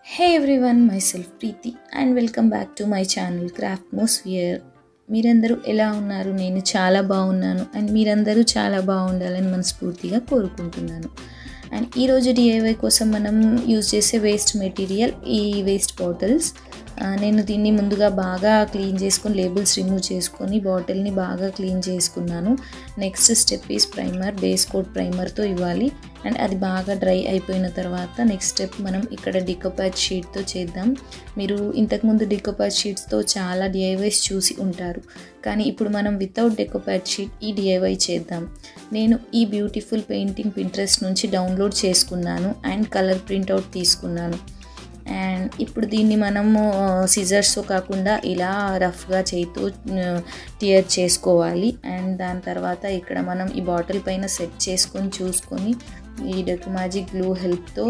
Hey everyone, myself Preeti and welcome back to my channel Craftmosphere. మీరందరూ ఎలా ఉన్నారు? నేను చాలా బాగున్నాను అండ్ మీరందరూ చాలా బాగుండాలని మనస్ఫూర్తిగా కోరుకుంటున్నాను. అండ్ ఈరోజు DIY కోసం మనం యూజ్ చేసే వేస్ట్ మెటీరియల్ ఈ వేస్ట్ బాటిల్స్. నేను దీన్ని ముందుగా బాగా క్లీన్ చేసుకొని లేబుల్స్ రిమూవ్ చేసుకొని బాటిల్ని బాగా క్లీన్ చేసుకున్నాను. Next step is primer, base coat ప్రైమర్తో ఇవ్వాలి. అండ్ అది బాగా డ్రై అయిపోయిన తర్వాత నెక్స్ట్ స్టెప్ మనం ఇక్కడ డికోపాజ్ షీట్తో చేద్దాం. మీరు ఇంతకుముందు డికోపాజ్ షీట్స్తో చాలా DIYs చూసి ఉంటారు, కానీ ఇప్పుడు మనం వితౌట్ డికోపాజ్ షీట్ ఈ DIY చేద్దాం. నేను ఈ బ్యూటిఫుల్ పెయింటింగ్ పింట్రెస్ట్ నుంచి డౌన్లోడ్ చేసుకున్నాను అండ్ కలర్ ప్రింట్అవుట్ తీసుకున్నాను. అండ్ ఇప్పుడు దీన్ని మనము సిజర్స్తో కాకుండా ఇలా రఫ్గా చేతితో టియర్ చేసుకోవాలి. అండ్ దాని తర్వాత ఇక్కడ మనం ఈ బాటిల్ పైన సెట్ చేసుకొని చూసుకొని ఈ డెకోమాజిక్ గ్లూ హెల్ప్తో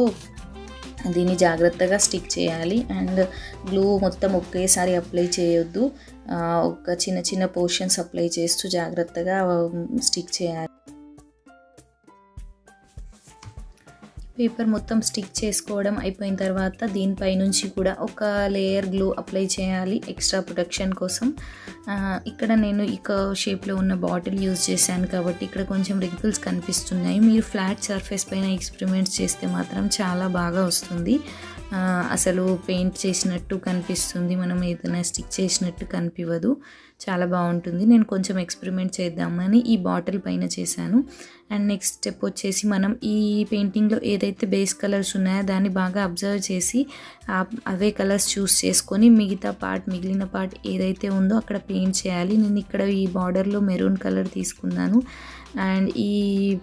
దీన్ని జాగ్రత్తగా స్టిక్ చేయాలి. అండ్ గ్లూ మొత్తం ఒకేసారి అప్లై చేయొద్దు, ఒక చిన్న చిన్న పోర్షన్స్ అప్లై చేస్తూ జాగ్రత్తగా స్టిక్ చేయాలి. పేపర్ మొత్తం స్టిక్ చేసుకోవడం అయిపోయిన తర్వాత దీనిపై నుంచి కూడా ఒక లేయర్ గ్లూ అప్లై చేయాలి ఎక్స్ట్రా ప్రొటెక్షన్ కోసం. ఇక్కడ నేను ఈ కర్వ్ షేప్లో ఉన్న బాటిల్ యూజ్ చేశాను కాబట్టి ఇక్కడ కొంచెం రింకిల్స్ కనిపిస్తున్నాయి. మీరు ఫ్లాట్ సర్ఫేస్ పైన ఎక్స్పెరిమెంట్స్ చేస్తే మాత్రం చాలా బాగా వస్తుంది. అసలు పెయింట్ చేసినట్టు కనిపిస్తుంది, మనం ఏదైనా స్టిక్ చేసినట్టు కనిపించదు, చాలా బాగుంటుంది. నేను కొంచెం ఎక్స్పెరిమెంట్ చేద్దామని ఈ బాటిల్ పైన చేశాను. అండ్ నెక్స్ట్ స్టెప్ వచ్చేసి మనం ఈ పెయింటింగ్లో ఏదైతే బేస్ కలర్స్ ఉన్నాయో దాన్ని బాగా అబ్జర్వ్ చేసి అవే కలర్స్ చూస్ చేసుకొని మిగిలిన పార్ట్ ఏదైతే ఉందో అక్కడ పెయింట్ చేయాలి. నేను ఇక్కడ ఈ బార్డర్లో మెరూన్ కలర్ తీసుకున్నాను అండ్ ఈ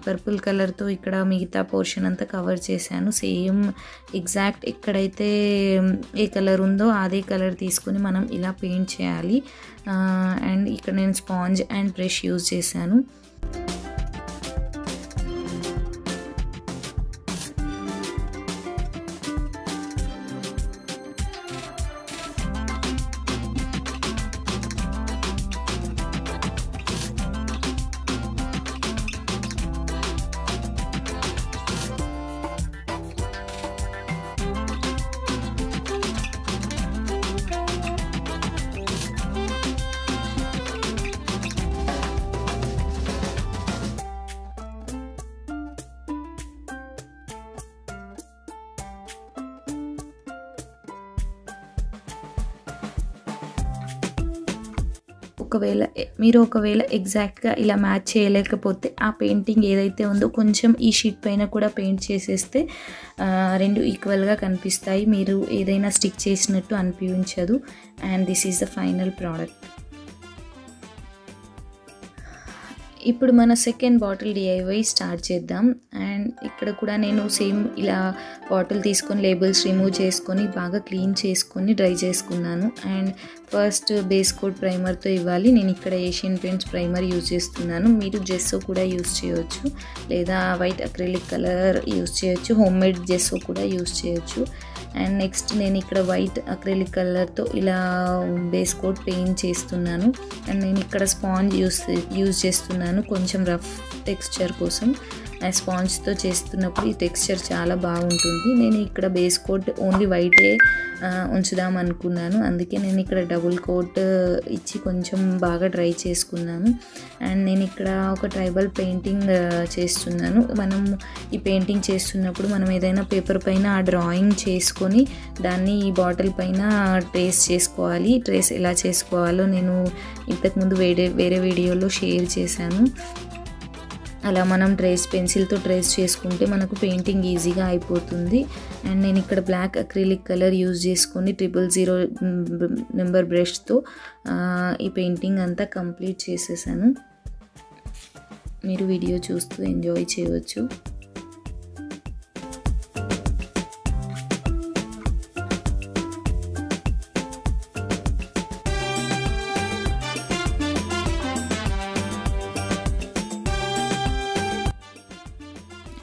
పర్పుల్ కలర్తో ఇక్కడ మిగతా పోర్షన్ అంతా కవర్ చేశాను. సేమ్ ఎగ్జాక్ట్ ఎక్కడైతే ఏ కలర్ ఉందో అదే కలర్ తీసుకొని మనం ఇలా పెయింట్ చేయాలి. అండ్ ఇక్కడ నేను స్పాంజ్ అండ్ బ్రష్ యూజ్ చేశాను. ఒకవేళ ఎగ్జాక్ట్గా ఇలా మ్యాచ్ చేయలేకపోతే ఆ పెయింటింగ్ ఏదైతే ఉందో కొంచెం ఈ షీట్ పైన కూడా పెయింట్ చేసేస్తే రెండు ఈక్వల్గా కనిపిస్తాయి, మీరు ఏదైనా స్టిక్ చేసినట్టు అనిపించదు. And this is the final product. ఇప్పుడు మన సెకండ్ బాటిల్ DIY స్టార్ట్ చేద్దాం. అండ్ ఇక్కడ కూడా నేను సేమ్ ఇలా బాటిల్ తీసుకొని లేబుల్స్ రిమూవ్ చేసుకొని బాగా క్లీన్ చేసుకొని డ్రై చేసుకున్నాను. అండ్ ఫస్ట్ బేస్ కోట్ ప్రైమర్తో ఇవ్వాలి. నేను ఇక్కడ ఏషియన్ పెయింట్స్ ప్రైమర్ యూజ్ చేస్తున్నాను, మీరు జెస్సో కూడా యూజ్ చేయొచ్చు లేదా వైట్ అక్రిలిక్ కలర్ యూజ్ చేయొచ్చు, హోమ్ మేడ్ జెస్సో కూడా యూజ్ చేయొచ్చు. అండ్ నెక్స్ట్ నేను ఇక్కడ వైట్ అక్రిలిక్ కలర్తో ఇలా బేస్ కోట్ పెయింట్ చేస్తున్నాను. అండ్ నేను ఇక్కడ స్పాంజ్ యూజ్ చేస్తున్నాను కొంచెం రఫ్ టెక్స్చర్ కోసం. ఆ స్పాంజ్తో చేస్తున్నప్పుడు ఈ టెక్స్చర్ చాలా బాగుంటుంది. నేను ఇక్కడ బేస్ కోట్ ఓన్లీ వైటే ఉంచుదాం అనుకున్నాను, అందుకే నేను ఇక్కడ డబుల్ కోట్ ఇచ్చి కొంచెం బాగా డ్రై చేసుకున్నాను. అండ్ నేను ఇక్కడ ఒక ట్రైబల్ పెయింటింగ్ చేస్తున్నాను. మనం ఈ పెయింటింగ్ చేస్తున్నప్పుడు మనం ఏదైనా పేపర్ పైన ఆ డ్రాయింగ్ చేసుకొని దాన్ని ఈ బాటిల్ పైన ట్రేస్ చేసుకోవాలి. ట్రేస్ ఎలా చేసుకోవాలో నేను ఇంతకుముందు వేరే వీడియోలో షేర్ చేశాను. అలా మనం పెన్సిల్తో ట్రేస్ చేసుకుంటే మనకు పెయింటింగ్ ఈజీగా అయిపోతుంది. అండ్ నేను ఇక్కడ బ్లాక్ అక్రిలిక్ కలర్ యూజ్ చేసుకొని 000 నెంబర్ బ్రష్తో ఈ పెయింటింగ్ అంతా కంప్లీట్ చేసేసాను. మీరు వీడియో చూస్తూ ఎంజాయ్ చేయవచ్చు.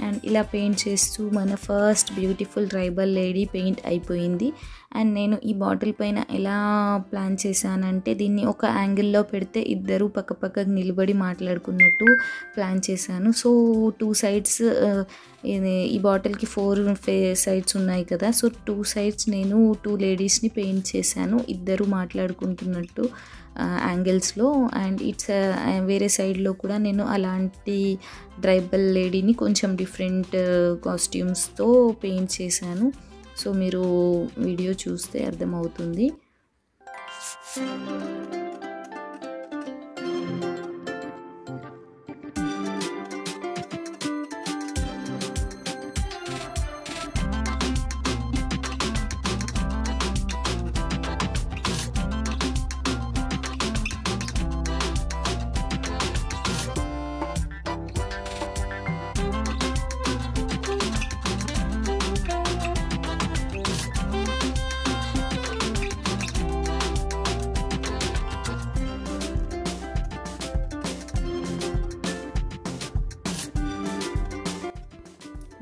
అండ్ ఇలా పెయింట్ చేస్తూ మన first beautiful tribal lady paint అయిపోయింది. అండ్ నేను ఈ బాటిల్ పైన ఎలా ప్లాన్ చేశానంటే దీన్ని ఒక యాంగిల్లో పెడితే ఇద్దరు పక్కపక్కకు నిలబడి మాట్లాడుకున్నట్టు ప్లాన్ చేశాను. సో 2 sides ఈ బాటిల్కి 4 సైడ్స్ ఉన్నాయి కదా, సో 2 సైడ్స్ నేను 2 లేడీస్ని పెయింట్ చేశాను, ఇద్దరు మాట్లాడుకుంటున్నట్టు యాంగిల్స్లో. అండ్ ఇట్స్ వేరే సైడ్లో కూడా నేను అలాంటి ట్రైబల్ లేడీని కొంచెం డిఫరెంట్ కాస్ట్యూమ్స్తో పెయింట్ చేశాను. సో మీరు వీడియో చూస్తే అర్థమవుతుంది.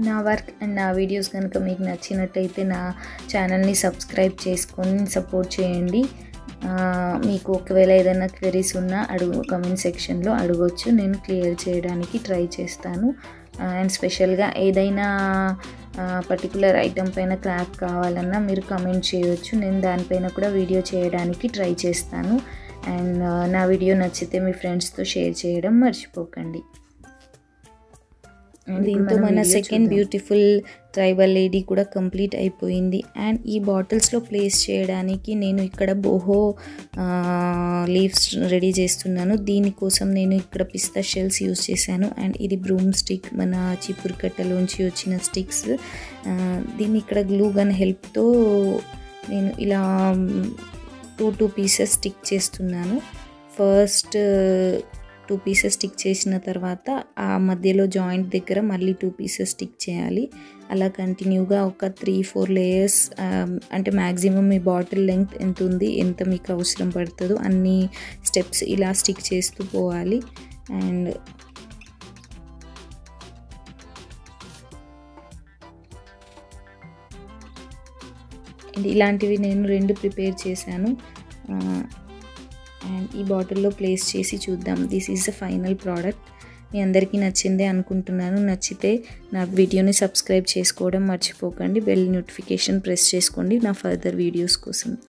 నా వర్క్ అండ్ నా వీడియోస్ కనుక మీకు నచ్చినట్టయితే నా ఛానల్ని సబ్స్క్రైబ్ చేసుకొని సపోర్ట్ చేయండి. మీకు ఒకవేళ ఏదైనా క్వెరీస్ ఉన్నా కామెంట్ సెక్షన్లో అడగవచ్చు, నేను క్లియర్ చేయడానికి ట్రై చేస్తాను. అండ్ స్పెషల్గా ఏదైనా పర్టికులర్ ఐటమ్ పైన క్రాఫ్ట్ కావాలన్నా మీరు కామెంట్ చేయవచ్చు, నేను దానిపైన కూడా వీడియో చేయడానికి ట్రై చేస్తాను. అండ్ నా వీడియో నచ్చితే మీ ఫ్రెండ్స్తో షేర్ చేయడం మర్చిపోకండి. దీంతో మన సెకండ్ బ్యూటిఫుల్ ట్రైబల్ లేడీ కూడా కంప్లీట్ అయిపోయింది. అండ్ ఈ బాటిల్స్లో ప్లేస్ చేయడానికి నేను ఇక్కడ బోహో లీవ్స్ రెడీ చేస్తున్నాను. దీనికోసం నేను ఇక్కడ పిస్తా షెల్స్ యూజ్ చేశాను. అండ్ ఇది బ్రూమ్ స్టిక్, మన చిపురు కట్టలోంచి వచ్చిన స్టిక్స్. దీన్ని ఇక్కడ గ్లూ గన్ హెల్ప్తో నేను ఇలా 2 పీసెస్ స్టిక్ చేస్తున్నాను. ఫస్ట్ 2 పీసెస్ స్టిక్ చేసిన తర్వాత ఆ మధ్యలో జాయింట్ దగ్గర మళ్ళీ 2 పీసెస్ స్టిక్ చేయాలి. అలా కంటిన్యూగా ఒక 3-4 లేయర్స్, అంటే మ్యాక్సిమం మీ బాటిల్ లెంగ్త్ ఎంత ఉంది, ఎంత మీకు అవసరం పడుతుందో అన్ని స్టెప్స్ ఇలా స్టిక్ చేస్తూ పోవాలి. అండ్ ఇలాంటివి నేను 2 ప్రిపేర్ చేశాను. అండ్ ఈ బాటిల్లో ప్లేస్ చేసి చూద్దాం. This is the final product. మీ అందరికీ నచ్చిందే అనుకుంటున్నాను. నచ్చితే నా వీడియోని సబ్స్క్రైబ్ చేసుకోవడం మర్చిపోకండి. బెల్ నోటిఫికేషన్ ప్రెస్ చేసుకోండి నా ఫర్దర్ వీడియోస్ కోసం.